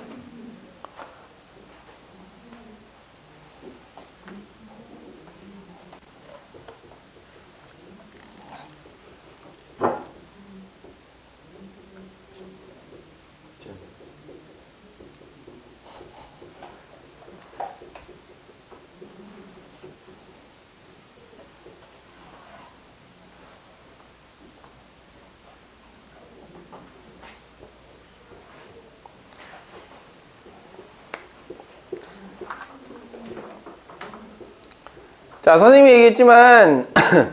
자, 선생님이 얘기했지만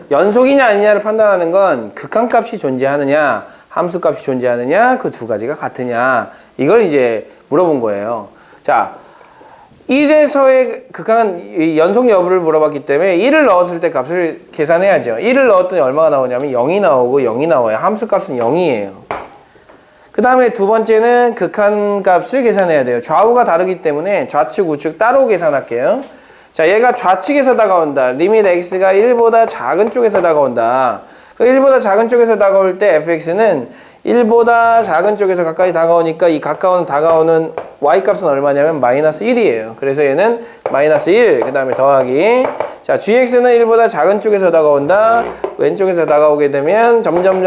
연속이냐 아니냐를 판단하는 건 극한값이 존재하느냐 함수값이 존재하느냐 그 두 가지가 같으냐 이걸 이제 물어본 거예요. 자, 1에서의 극한 연속 여부를 물어봤기 때문에 1을 넣었을 때 값을 계산해야죠. 1을 넣었더니 얼마가 나오냐면 0이 나오고 0이 나와요. 함수값은 0이에요. 그 다음에 두 번째는 극한값을 계산해야 돼요. 좌우가 다르기 때문에 좌측 우측 따로 계산할게요. 자, 얘가 좌측에서 다가온다. 리밋 x가 1보다 작은 쪽에서 다가온다. 그 1보다 작은 쪽에서 다가올 때 fx는 1보다 작은 쪽에서 가까이 다가오니까 이 다가오는 y값은 얼마냐면 마이너스 1이에요. 그래서 얘는 마이너스 1, 그 다음에 더하기. 자, gx는 1보다 작은 쪽에서 다가온다. 왼쪽에서 다가오게 되면 점점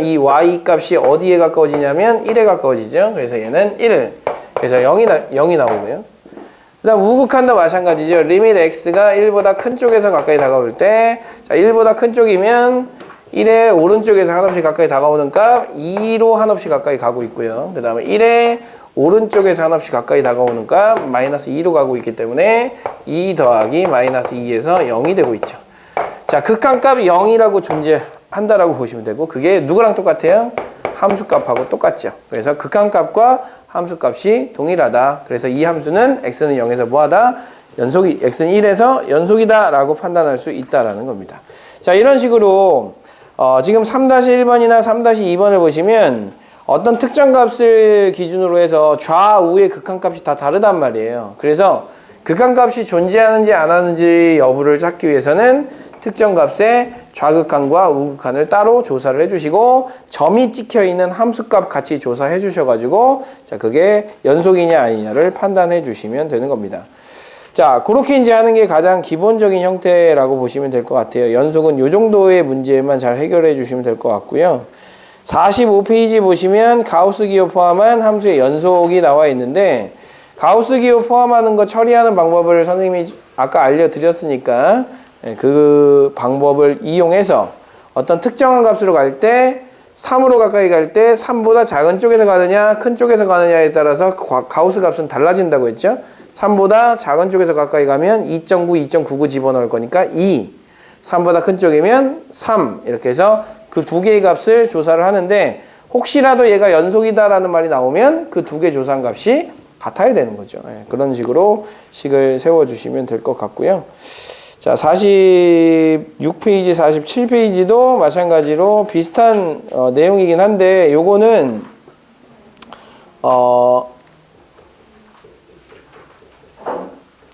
이 y값이 어디에 가까워지냐면 1에 가까워지죠. 그래서 얘는 1. 그래서 0이 나오고요. 그 다음 우극한도 마찬가지죠. 리밋 x가 1보다 큰 쪽에서 가까이 다가올 때, 자, 1보다 큰 쪽이면 1의 오른쪽에서 한없이 가까이 다가오는 값 2로 한없이 가까이 가고 있고요. 그 다음에 1의 오른쪽에서 한없이 가까이 다가오는 값 마이너스 2로 가고 있기 때문에 2 더하기 마이너스 2에서 0이 되고 있죠. 자, 극한값이 0이라고 존재한다라고 보시면 되고, 그게 누구랑 똑같아요? 함수값하고 똑같죠. 그래서 극한값과 함수값이 동일하다. 그래서 이 함수는 x는 0에서 뭐하다? x는 1에서 연속이다 라고 판단할 수 있다라는 겁니다. 자, 이런 식으로 지금 3-1번이나 3-2번을 보시면 어떤 특정 값을 기준으로 해서 좌우의 극한값이 다 다르단 말이에요. 그래서 극한값이 존재하는지 안 하는지 여부를 찾기 위해서는 특정 값의 좌극한과 우극한을 따로 조사를 해주시고, 점이 찍혀 있는 함수값 같이 조사해 주셔가지고, 자, 그게 연속이냐 아니냐를 판단해 주시면 되는 겁니다. 자, 그렇게 이제 하는 게 가장 기본적인 형태라고 보시면 될 것 같아요. 연속은 요 정도의 문제만 잘 해결해 주시면 될 것 같고요. 45페이지 보시면 가우스 기호 포함한 함수의 연속이 나와 있는데, 가우스 기호 포함하는 거 처리하는 방법을 선생님이 아까 알려드렸으니까 그 방법을 이용해서 어떤 특정한 값으로 갈 때 3으로 가까이 갈 때 3보다 작은 쪽에서 가느냐 큰 쪽에서 가느냐에 따라서 가우스 값은 달라진다고 했죠. 3보다 작은 쪽에서 가까이 가면 2.9, 2.99 집어넣을 거니까 2, 3보다 큰 쪽이면 3, 이렇게 해서 그 두 개의 값을 조사를 하는데, 혹시라도 얘가 연속이다라는 말이 나오면 그 두 개 조사한 값이 같아야 되는 거죠. 그런 식으로 식을 세워주시면 될 것 같고요. 자, 46페이지, 47페이지도 마찬가지로 비슷한 내용이긴 한데, 요거는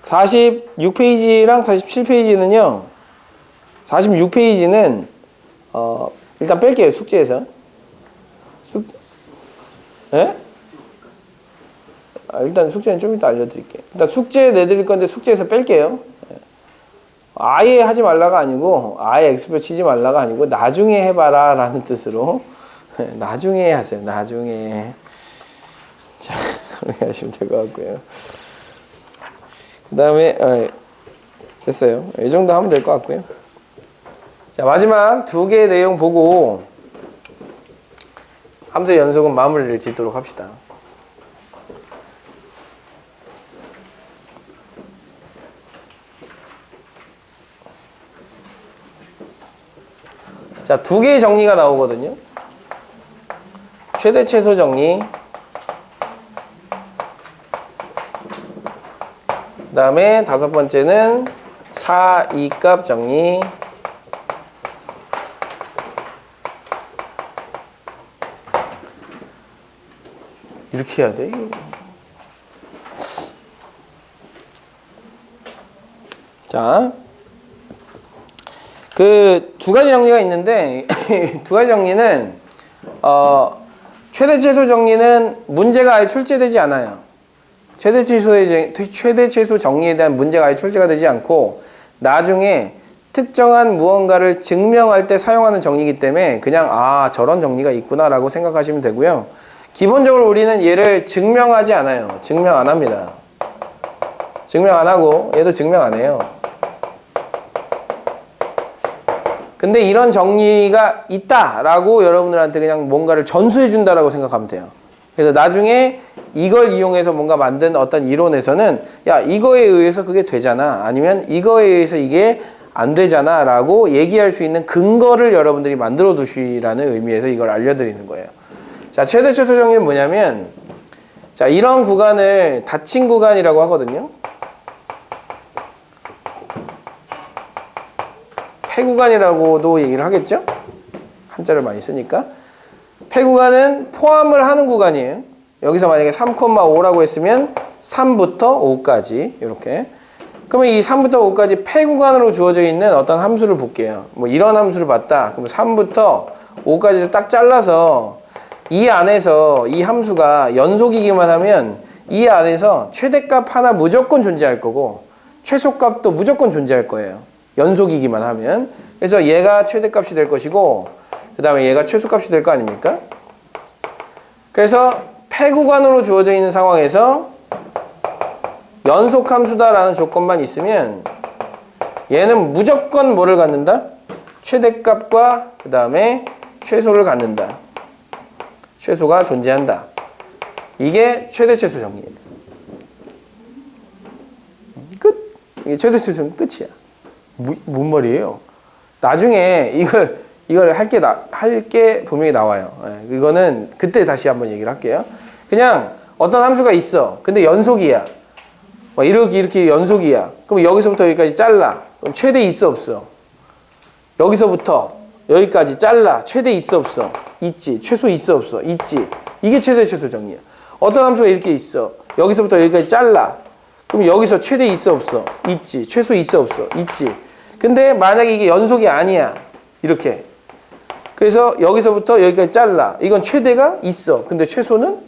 46페이지랑 47페이지는요, 46페이지는 일단 뺄게요. 숙제에서. 예? 일단 숙제는 좀 이따 알려드릴게요. 일단 숙제 내드릴 건데 숙제에서 뺄게요. 아예 하지 말라가 아니고, 아예 엑스표 치지 말라가 아니고, 나중에 해봐라 라는 뜻으로 나중에 하세요. 나중에. 자, 그렇게 하시면 될 것 같고요. 그 다음에 됐어요. 이 정도 하면 될 것 같고요. 자, 마지막 두 개의 내용 보고 함수의 연속은 마무리를 짓도록 합시다. 자, 두 개의 정리가 나오거든요. 최대 최소 정리. 그 다음에 다섯 번째는 4, 2값 정리. 이렇게 해야 돼. 자, 그 두 가지 정리가 있는데 두 가지 정리는 최대 최소 정리는 문제가 아예 출제되지 않아요. 최대 최소 정리에 대한 문제가 아예 출제가 되지 않고 나중에 특정한 무언가를 증명할 때 사용하는 정리이기 때문에 그냥 아 저런 정리가 있구나라고 생각하시면 되고요. 기본적으로 우리는 얘를 증명하지 않아요. 증명 안 합니다. 증명 안 하고 얘도 증명 안 해요. 근데 이런 정리가 있다라고 여러분들한테 그냥 뭔가를 전수해 준다라고 생각하면 돼요. 그래서 나중에 이걸 이용해서 뭔가 만든 어떤 이론에서는 야 이거에 의해서 그게 되잖아 아니면 이거에 의해서 이게 안 되잖아 라고 얘기할 수 있는 근거를 여러분들이 만들어 두시라는 의미에서 이걸 알려드리는 거예요. 자, 최대 최소 정리는 뭐냐면 자 이런 구간을 닫힌 구간이라고 하거든요. 폐구간이라고도 얘기를 하겠죠? 한자를 많이 쓰니까. 폐구간은 포함을 하는 구간이에요. 여기서 만약에 3,5라고 했으면 3부터 5까지 이렇게. 그러면 이 3부터 5까지 폐구간으로 주어져 있는 어떤 함수를 볼게요. 뭐 이런 함수를 봤다. 그럼 3부터 5까지를 딱 잘라서 이 안에서 이 함수가 연속이기만 하면 이 안에서 최대값 하나 무조건 존재할 거고 최소값도 무조건 존재할 거예요. 연속이기만 하면. 그래서 얘가 최대값이 될 것이고 그 다음에 얘가 최소값이 될 거 아닙니까? 그래서 폐구간으로 주어져 있는 상황에서 연속함수다라는 조건만 있으면 얘는 무조건 뭐를 갖는다? 최대값과 그 다음에 최소를 갖는다. 최소가 존재한다. 이게 최대 최소 정리예요. 끝. 이게 최대 최소는 끝이야. 뭔 말이에요? 나중에 이걸 할 게 분명히 나와요. 예, 이거는 그때 다시 한번 얘기를 할게요. 그냥 어떤 함수가 있어. 근데 연속이야. 이렇게 연속이야. 그럼 여기서부터 여기까지 잘라. 그럼 최대 있어 없어? 여기서부터 여기까지 잘라. 최대 있어 없어? 있지. 최소 있어 없어? 있지. 이게 최대 최소 정리야. 어떤 함수가 이렇게 있어. 여기서부터 여기까지 잘라. 그럼 여기서 최대 있어 없어? 있지. 최소 있어 없어? 있지. 근데 만약에 이게 연속이 아니야. 이렇게. 그래서 여기서부터 여기까지 잘라. 이건 최대가 있어. 근데 최소는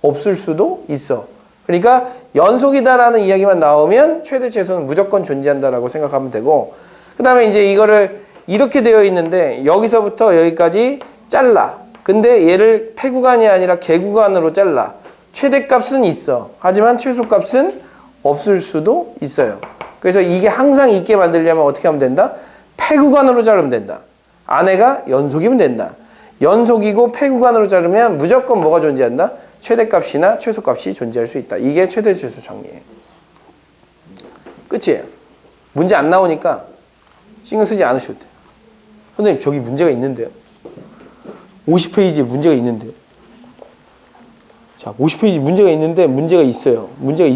없을 수도 있어. 그러니까 연속이다라는 이야기만 나오면 최대 최소는 무조건 존재한다라고 생각하면 되고 그 다음에 이제 이거를 이렇게 되어 있는데 여기서부터 여기까지 잘라. 근데 얘를 폐구간이 아니라 개구간으로 잘라. 최대값은 있어. 하지만 최소값은 없을 수도 있어요. 그래서 이게 항상 있게 만들려면 어떻게 하면 된다? 폐구간으로 자르면 된다. 안에가 연속이면 된다. 연속이고 폐구간으로 자르면 무조건 뭐가 존재한다? 최대값이나 최소값이 존재할 수 있다. 이게 최대 최소 정리예요. 끝이에요. 문제 안 나오니까 신경 쓰지 않으셔도 돼요. 선생님 저기 문제가 있는데요. 50페이지에 문제가 있는데요. 자, 50페이지 문제가 있는데 문제가 있어요. 문제가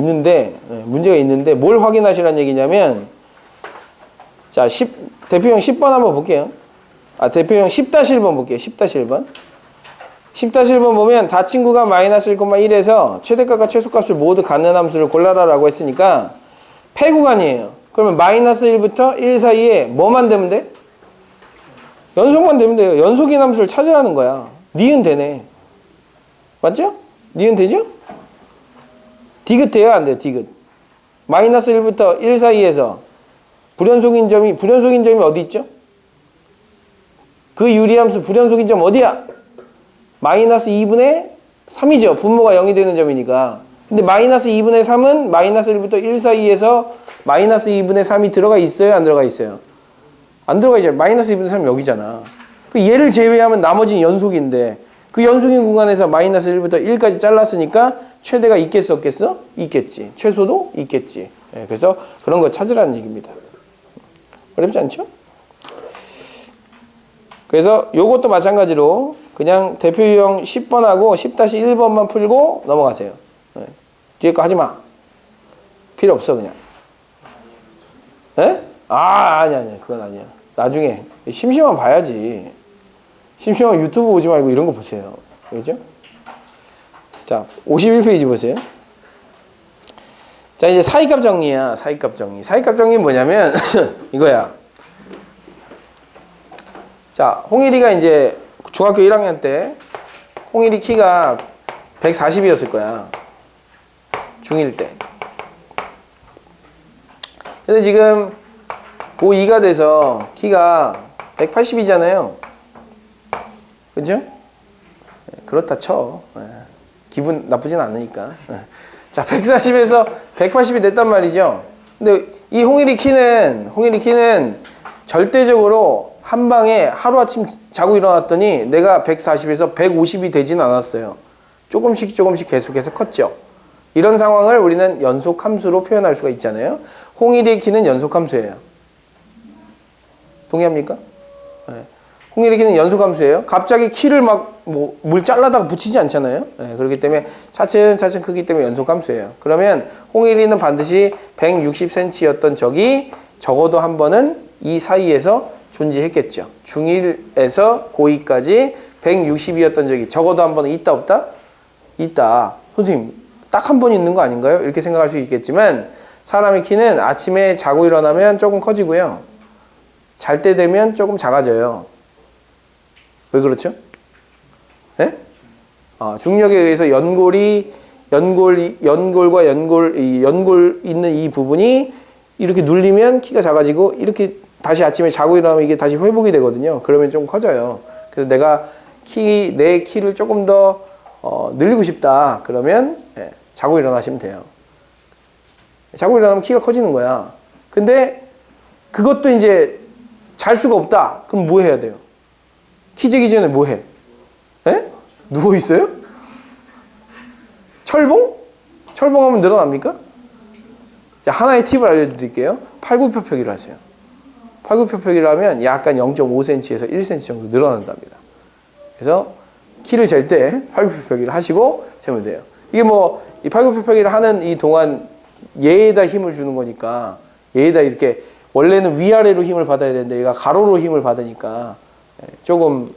있는데 뭘 확인하시라는 얘기냐면 자, 대표형 10번 한번 볼게요. 대표형 10-1번 볼게요. 10-1번. 10-1번 보면 닫힌 구간 마이너스 1,1에서 최대값과 최소값을 모두 갖는 함수를 골라라라고 했으니까 폐구간이에요. 그러면 마이너스 1부터 1 사이에 뭐만 되면 돼? 연속만 되면 돼요. 연속인 함수를 찾으라는 거야. 니은 되네. 맞죠? 니은 되죠? 디귿 돼요? 안 돼요? 디귿. 마이너스 1부터 1 사이에서 불연속인 점이 어디 있죠? 그 유리함수 불연속인 점 어디야? 마이너스 2분의 3이죠. 분모가 0이 되는 점이니까. 근데 마이너스 2분의 3은 마이너스 1부터 1 사이에서 마이너스 2분의 3이 들어가 있어요? 안 들어가 있어요? 안 들어가 있죠. 마이너스 2분의 3이 여기잖아. 그 얘를 제외하면 나머지는 연속인데 그 연속인 구간에서 마이너스 1부터 1까지 잘랐으니까 최대가 있겠어 없겠어? 있겠지. 최소도 있겠지. 예, 그래서 그런 거 찾으라는 얘기입니다. 어렵지 않죠? 그래서 요것도 마찬가지로 그냥 대표 유형 10번하고 10-1번만 풀고 넘어가세요. 네. 뒤에 거 하지 마. 필요 없어 그냥. 에? 아니 그건 아니야. 나중에 심심하면 봐야지. 심심하면 유튜브 오지 말고 이런 거 보세요. 그죠? 자, 51페이지 보세요. 자, 이제 사이값 정리야. 사이값 정리. 사이값 정리는 뭐냐면 이거야. 자, 홍일이가 이제 중학교 1학년 때 홍일이 키가 140이었을 거야. 중1 때. 근데 지금 고2가 돼서 키가 180이잖아요. 그죠? 그렇다 쳐. 기분 나쁘진 않으니까. 자, 140에서 180이 됐단 말이죠. 근데 이 홍일이 키는 절대적으로 한 방에 하루아침 자고 일어났더니 내가 140에서 150이 되진 않았어요. 조금씩 계속해서 컸죠. 이런 상황을 우리는 연속함수로 표현할 수가 있잖아요. 홍일이의 키는 연속함수예요. 동의합니까? 네. 홍일이 키는 연속함수예요. 갑자기 키를 막 물 잘라다가 붙이지 않잖아요. 네. 그렇기 때문에 차츰 크기 때문에 연속함수예요. 그러면 홍일이는 반드시 160cm였던 적이 적어도 한 번은 이 사이에서 존재했겠죠. 중1에서 고2까지 160이었던 적이 적어도 한 번은 있다 없다? 있다. 선생님 딱 한 번 있는 거 아닌가요? 이렇게 생각할 수 있겠지만 사람의 키는 아침에 자고 일어나면 조금 커지고요. 잘 때 되면 조금 작아져요. 왜 그렇죠? 네? 중력에 의해서 연골과 연골 있는 이 부분이 이렇게 눌리면 키가 작아지고 이렇게 다시 아침에 자고 일어나면 이게 다시 회복이 되거든요. 그러면 좀 커져요. 그래서 내가 내 키를 조금 더 늘리고 싶다. 그러면 자고 일어나시면 돼요. 자고 일어나면 키가 커지는 거야. 근데 그것도 이제 잘 수가 없다. 그럼 뭐 해야 돼요? 키 재기 전에 뭐 해? 에? 누워 있어요? 철봉? 철봉하면 늘어납니까? 자, 하나의 팁을 알려드릴게요. 팔굽혀펴기를 하세요. 팔굽혀펴기를 하면 약간 0.5cm에서 1cm 정도 늘어난답니다. 그래서 키를 잴 때 팔굽혀펴기를 하시고 재면 돼요. 이게 뭐 이 팔굽혀펴기를 하는 이 동안 얘에다 힘을 주는 거니까 얘에다 이렇게 원래는 위아래로 힘을 받아야 되는데 얘가 가로로 힘을 받으니까 조금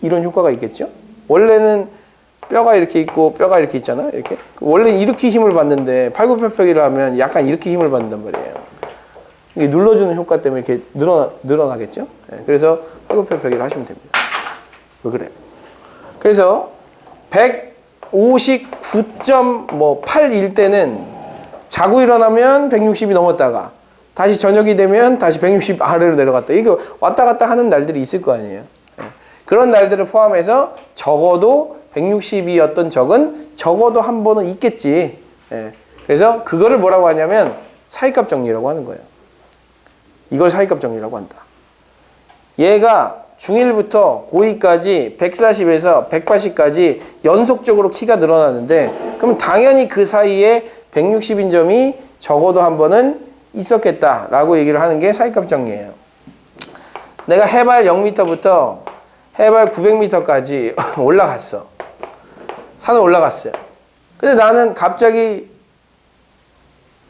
이런 효과가 있겠죠? 원래는 뼈가 이렇게 있고 뼈가 이렇게 있잖아요. 이렇게 원래 이렇게 힘을 받는데 팔굽혀펴기를 하면 약간 이렇게 힘을 받는단 말이에요. 이게 눌러주는 효과 때문에 이렇게 늘어나겠죠? 그래서 팔굽혀펴기를 하시면 됩니다. 왜 그래요? 그래서 159.8일 때는 자고 일어나면 160이 넘었다가 다시 저녁이 되면 다시 160 아래로 내려갔다. 이게 왔다 갔다 하는 날들이 있을 거 아니에요. 그런 날들을 포함해서 적어도 160이었던 적은 적어도 한 번은 있겠지. 그래서 그거를 뭐라고 하냐면 사이값 정리라고 하는 거예요. 이걸 사이값 정리라고 한다. 얘가 중1부터 고2까지 140에서 180까지 연속적으로 키가 늘어나는데 그럼 당연히 그 사이에 160인 점이 적어도 한 번은 있었겠다라고 얘기를 하는 게 사이값 정리예요. 내가 해발 0m부터 해발 900m까지 올라갔어. 산을 올라갔어요. 근데 나는 갑자기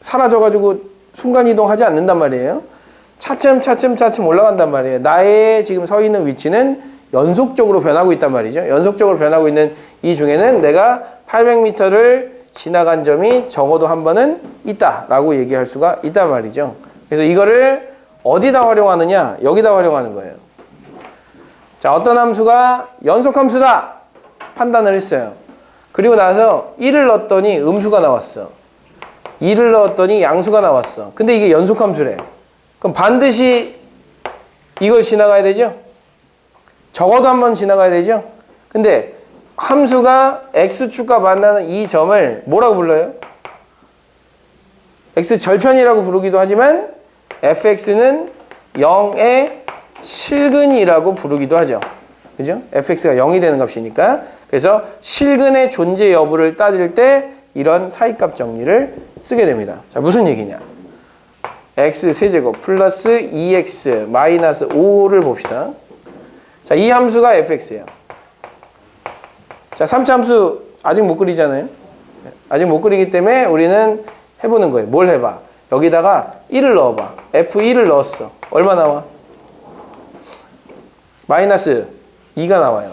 사라져가지고 순간이동하지 않는단 말이에요. 차츰 올라간단 말이에요. 나의 지금 서 있는 위치는 연속적으로 변하고 있단 말이죠. 연속적으로 변하고 있는 이 중에는 내가 800m를 지나간 점이 적어도 한 번은 있다라고 얘기할 수가 있단 말이죠. 그래서 이거를 어디다 활용하느냐? 여기다 활용하는 거예요. 자, 어떤 함수가 연속함수다 판단을 했어요. 그리고 나서 1을 넣었더니 음수가 나왔어. 2를 넣었더니 양수가 나왔어. 근데 이게 연속함수래. 그럼 반드시 이걸 지나가야 되죠? 적어도 한 번 지나가야 되죠? 근데 함수가 x축과 만나는 이 점을 뭐라고 불러요? x절편이라고 부르기도 하지만 fx는 0의 실근이라고 부르기도 하죠. 그죠? fx가 0이 되는 값이니까. 그래서 실근의 존재 여부를 따질 때 이런 사이값 정리를 쓰게 됩니다. 자, 무슨 얘기냐? x 세제곱 플러스 2x 마이너스 5를 봅시다. 자, 이 함수가 fx예요. 자, 3차 함수 아직 못 그리잖아요. 아직 못 그리기 때문에 우리는 해보는 거예요. 뭘 해봐? 여기다가 1을 넣어봐. f1을 넣었어. 얼마 나와? 마이너스 2가 나와요.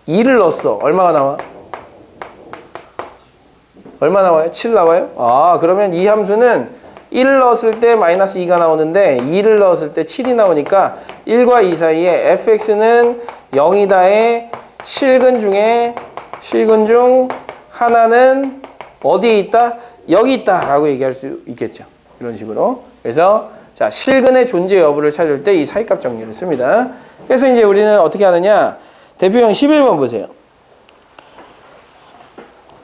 2를 넣었어. 얼마가 나와? 얼마 나와요? 7 나와요? 아, 그러면 이 함수는 1을 넣었을 때 마이너스 2가 나오는데 2를 넣었을 때 7이 나오니까 1과 2 사이에 fx는 0이다의 실근 중 하나는 어디에 있다? 여기 있다 라고 얘기할 수 있겠죠. 이런 식으로. 그래서 자, 실근의 존재 여부를 찾을 때 이 사이값 정리를 씁니다. 그래서 이제 우리는 어떻게 하느냐? 대표형 11번 보세요.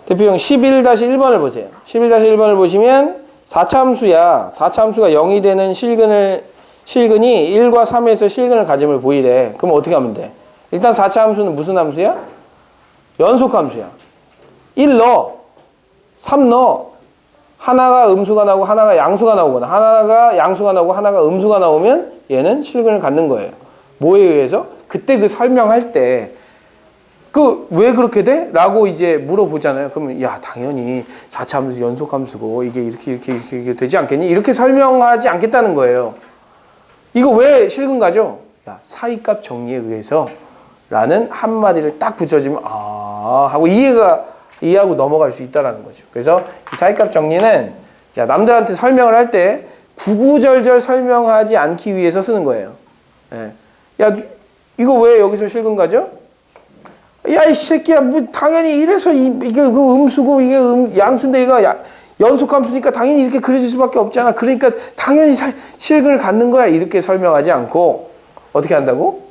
대표형 11-1번을 보세요. 11-1번을 보시면 4차 함수야. 4차 함수가 0이 되는 실근이 1과 3에서 실근을 가짐을 보이래. 그럼 어떻게 하면 돼? 일단 4차 함수는 무슨 함수야? 연속 함수야. 1 넣어. 3 넣어. 하나가 음수가 나오고 하나가 양수가 나오거나 하나가 양수가 나오고 하나가 음수가 나오면 얘는 실근을 갖는 거예요. 뭐에 의해서? 그때 그 설명할 때 그 왜 그렇게 돼? 라고 이제 물어보잖아요. 그러면 야, 당연히 4차 함수 연속 함수고 이게 이렇게 되지 않겠니? 이렇게 설명하지 않겠다는 거예요. 이거 왜 실근 가죠? 야, 사이값 정리에 의해서 라는 한마디를 딱 붙여주면 아 하고 이해하고 넘어갈 수 있다는 거죠. 그래서 이 사이값 정리는 야, 남들한테 설명을 할 때 구구절절 설명하지 않기 위해서 쓰는 거예요. 예. 야, 이거 왜 여기서 실근 가죠? 야, 이 새끼야, 뭐 당연히 이래서 이게 그 음수고 이게 양수인데 이거 연속함수니까 당연히 이렇게 그려질 수밖에 없잖아. 그러니까 당연히 실근을 갖는 거야. 이렇게 설명하지 않고 어떻게 한다고?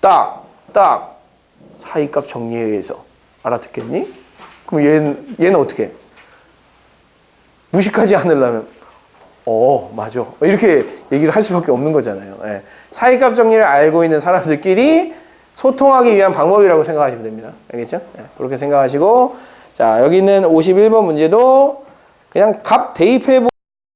딱 사이값 정리에 의해서. 알아듣겠니? 그럼 얘는 어떻게 해? 무식하지 않으려면 맞아. 이렇게 얘기를 할 수밖에 없는 거잖아요. 예. 사이값 정리를 알고 있는 사람들끼리 소통하기 위한 방법이라고 생각하시면 됩니다. 알겠죠? 예. 그렇게 생각하시고 자, 여기 있는 51번 문제도 그냥 값 대입해